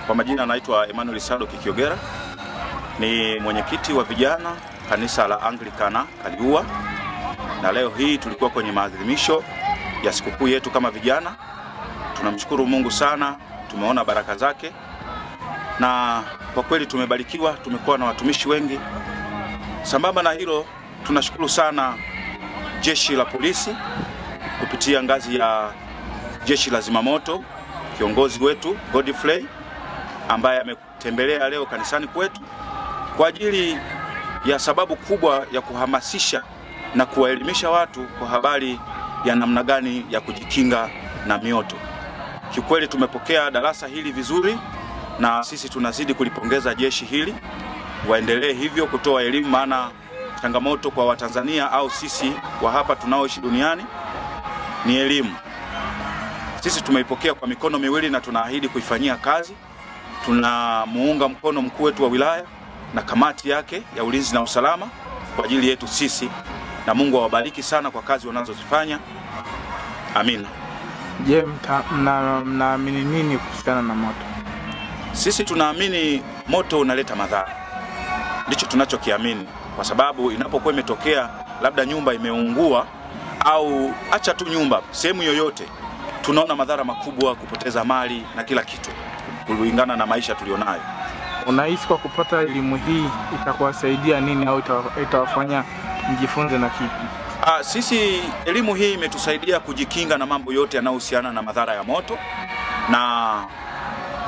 Kwa majina naitwa Emmanuel Sado Kikiogera, ni mwenyekiti wa vijana kanisa la Anglikana Kaliua, na leo hii tulikuwa kwenye maadhimisho ya sikukuu yetu kama vijana. Tunamshukuru Mungu sana, tumeona baraka zake, na kwa kweli tumebarikiwa, tumekuwa na watumishi wengi. Sambamba na hilo, tunashukuru sana jeshi la polisi kupitia ngazi ya jeshi la zimamoto, kiongozi wetu Godfrey ambaye ametembelea leo kanisani kwetu kwa ajili ya sababu kubwa ya kuhamasisha na kuwaelimisha watu kwa habari ya namna gani ya kujikinga na mioto. Kiukweli tumepokea darasa hili vizuri, na sisi tunazidi kulipongeza jeshi hili. Waendelee hivyo kutoa elimu, maana changamoto kwa Watanzania au sisi wa hapa tunaoishi duniani ni elimu. Sisi tumeipokea kwa mikono miwili na tunaahidi kuifanyia kazi. Tunamuunga mkono mkuu wetu wa wilaya na kamati yake ya ulinzi na usalama kwa ajili yetu sisi, na Mungu awabariki sana kwa kazi wanazozifanya. Amina. Je, mnaamini nini kuhusiana na moto? Sisi tunaamini moto unaleta madhara. Ndicho tunachokiamini, kwa sababu inapokuwa imetokea labda nyumba imeungua au acha tu nyumba, sehemu yoyote, tunaona madhara makubwa, kupoteza mali na kila kitu kulingana na maisha tulionayo. Unahisi kwa kupata elimu hii itakuwasaidia nini au itawafanya mjifunze na kipi? Sisi elimu hii imetusaidia kujikinga na mambo yote yanayohusiana na madhara ya moto, na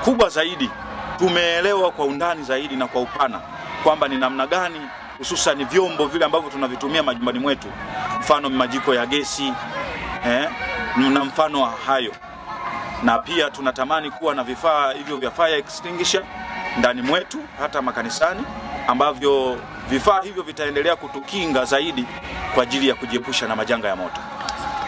kubwa zaidi tumeelewa kwa undani zaidi na kwa upana kwamba ni namna gani hususan vyombo vile ambavyo tunavitumia majumbani mwetu, mfano majiko ya gesi na mfano wa hayo, na pia tunatamani kuwa na vifaa hivyo vya fire extinguisher ndani mwetu hata makanisani, ambavyo vifaa hivyo vitaendelea kutukinga zaidi kwa ajili ya kujiepusha na majanga ya moto.